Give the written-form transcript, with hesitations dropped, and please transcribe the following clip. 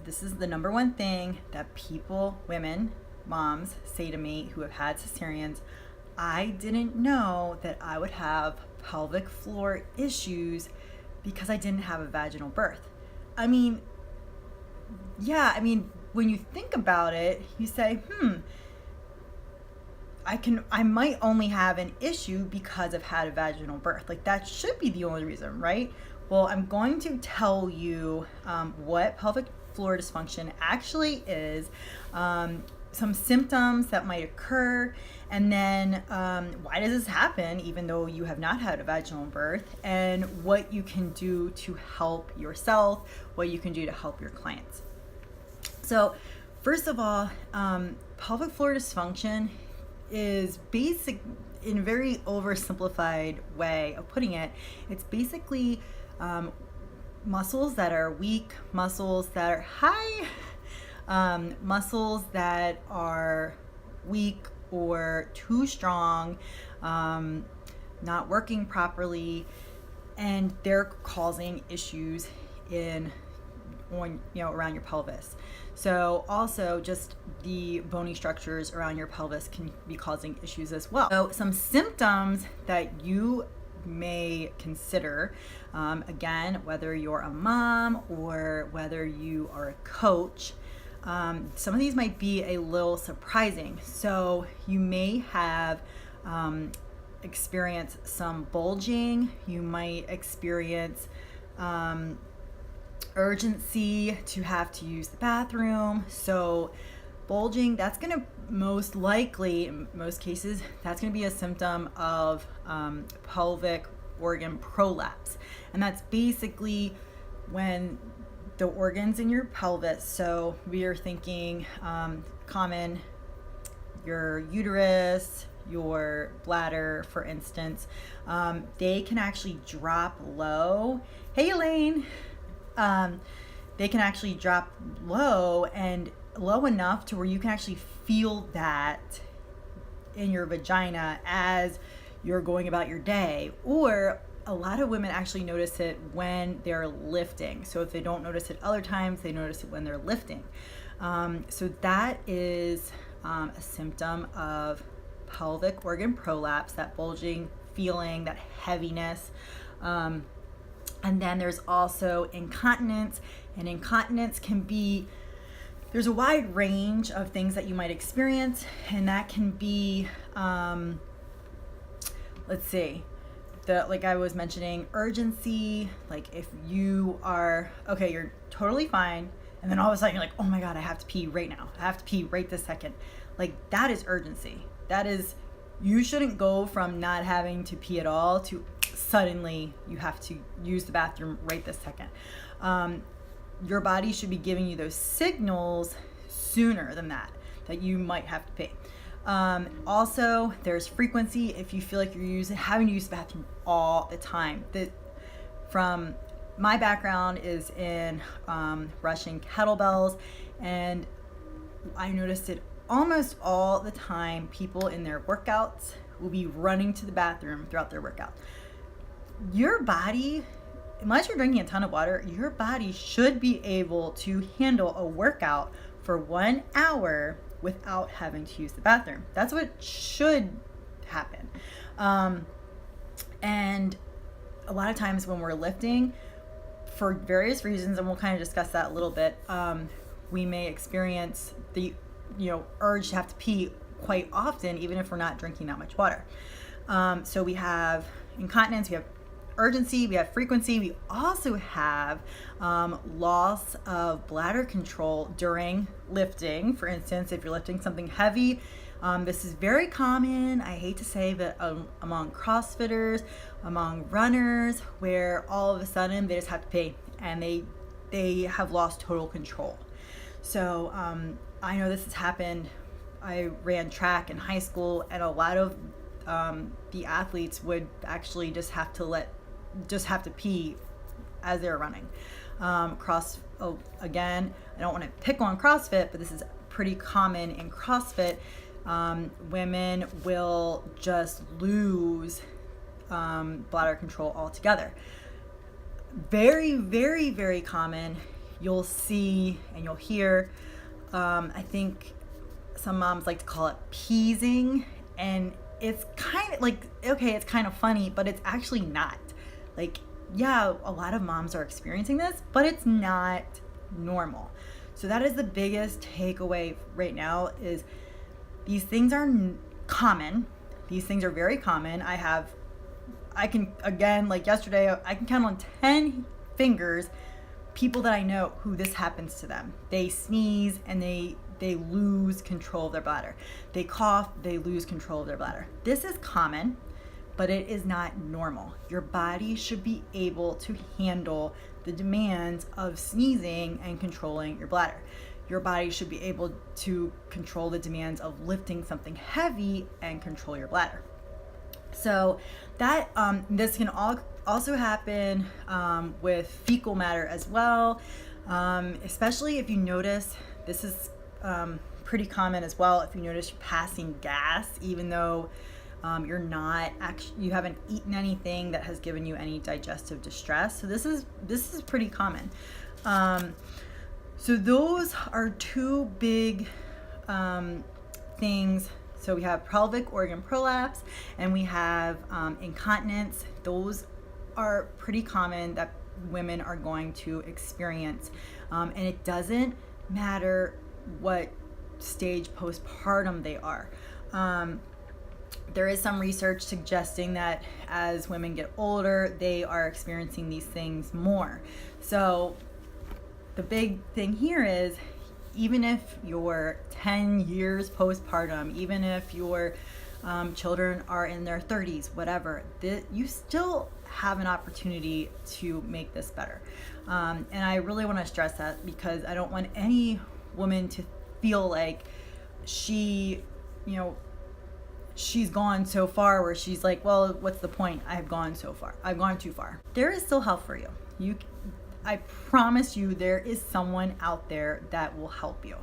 this is the number one thing that people, women, moms say to me who have had cesareans. I didn't know that I would have pelvic floor issues because I didn't have a vaginal birth. I mean, yeah, when you think about it, you say, I might only have an issue because I've had a vaginal birth. Like, that should be the only reason, right? Well, I'm going to tell you what pelvic floor dysfunction actually is, some symptoms that might occur, and then why does this happen even though you have not had a vaginal birth, and what you can do to help yourself, what you can do to help your clients. So first of all, pelvic floor dysfunction is basic, in a very oversimplified way of putting it, it's basically muscles that are weak, muscles that are high, muscles that are weak or too strong, not working properly, and they're causing issues around your pelvis. So also just the bony structures around your pelvis can be causing issues as well. So some symptoms that you may consider, again, whether you're a mom or whether you are a coach, some of these might be a little surprising. So you may have experienced some bulging. You might experience urgency to have to use the bathroom. So bulging, that's going to most likely, in most cases, that's going to be a symptom of pelvic organ prolapse. And that's basically when the organs in your pelvis, so we are thinking common, your uterus, your bladder, for instance, they can actually drop low. Hey, Elaine. They can actually drop low, and low enough to where you can actually feel that in your vagina as you're going about your day. Or a lot of women actually notice it when they're lifting. So if they don't notice it other times, they notice it when they're lifting. So that is a symptom of pelvic organ prolapse, that bulging feeling, that heaviness. And then there's also incontinence, and incontinence can be, there's a wide range of things that you might experience, and that can be, like I was mentioning, urgency, like if you are, okay, you're totally fine, and then all of a sudden you're like, oh my God, I have to pee right now. I have to pee right this second. Like, that is urgency. That is, you shouldn't go from not having to pee at all to suddenly you have to use the bathroom right this second. Your body should be giving you those signals sooner than that you might have to pee. Also, there's frequency. If you feel like you're having to use the bathroom all the time. From my background is in rushing kettlebells, and I noticed it almost all the time. People in their workouts will be running to the bathroom throughout their workout. Your body, unless you're drinking a ton of water, your body should be able to handle a workout for 1 hour without having to use the bathroom. That's what should happen. And a lot of times when we're lifting, for various reasons, and we'll kind of discuss that a little bit, we may experience the urge to have to pee quite often, even if we're not drinking that much water. So we have incontinence, we have urgency, we have frequency. We also have loss of bladder control during lifting. For instance, if you're lifting something heavy, this is very common, I hate to say, but among CrossFitters, among runners, where all of a sudden they just have to pee and they have lost total control. So I know this has happened. I ran track in high school, and a lot of the athletes would actually just have to pee as they're running. Again, I don't want to pick on CrossFit, but this is pretty common in CrossFit. Women will just lose bladder control altogether. Very, very, very common you'll see and you'll hear, I think some moms like to call it peasing, and it's kind of like, okay, it's kind of funny, but it's actually not. Like, yeah, a lot of moms are experiencing this, but it's not normal. So that is the biggest takeaway right now, is these things are common. These things are very common. I can, again, like yesterday, I can count on 10 fingers people that I know who this happens to them. They sneeze and they lose control of their bladder. They cough, they lose control of their bladder. This is common, but it is not normal. Your body should be able to handle the demands of sneezing and controlling your bladder. Your body should be able to control the demands of lifting something heavy and control your bladder. So that this can also happen with fecal matter as well, especially if you notice, this is pretty common as well, if you notice you're passing gas even though you haven't eaten anything that has given you any digestive distress. So this is pretty common. So those are two big things. So we have pelvic organ prolapse and we have incontinence. Those are pretty common that women are going to experience. And it doesn't matter what stage postpartum they are. There is some research suggesting that as women get older, they are experiencing these things more. So the big thing here is, even if you're 10 years postpartum, even if your children are in their 30s, whatever, you still have an opportunity to make this better. And I really want to stress that, because I don't want any woman to feel like she's gone so far where she's like, well, what's the point? I've gone so far. I've gone too far. There is still help for you. I promise you, there is someone out there that will help you.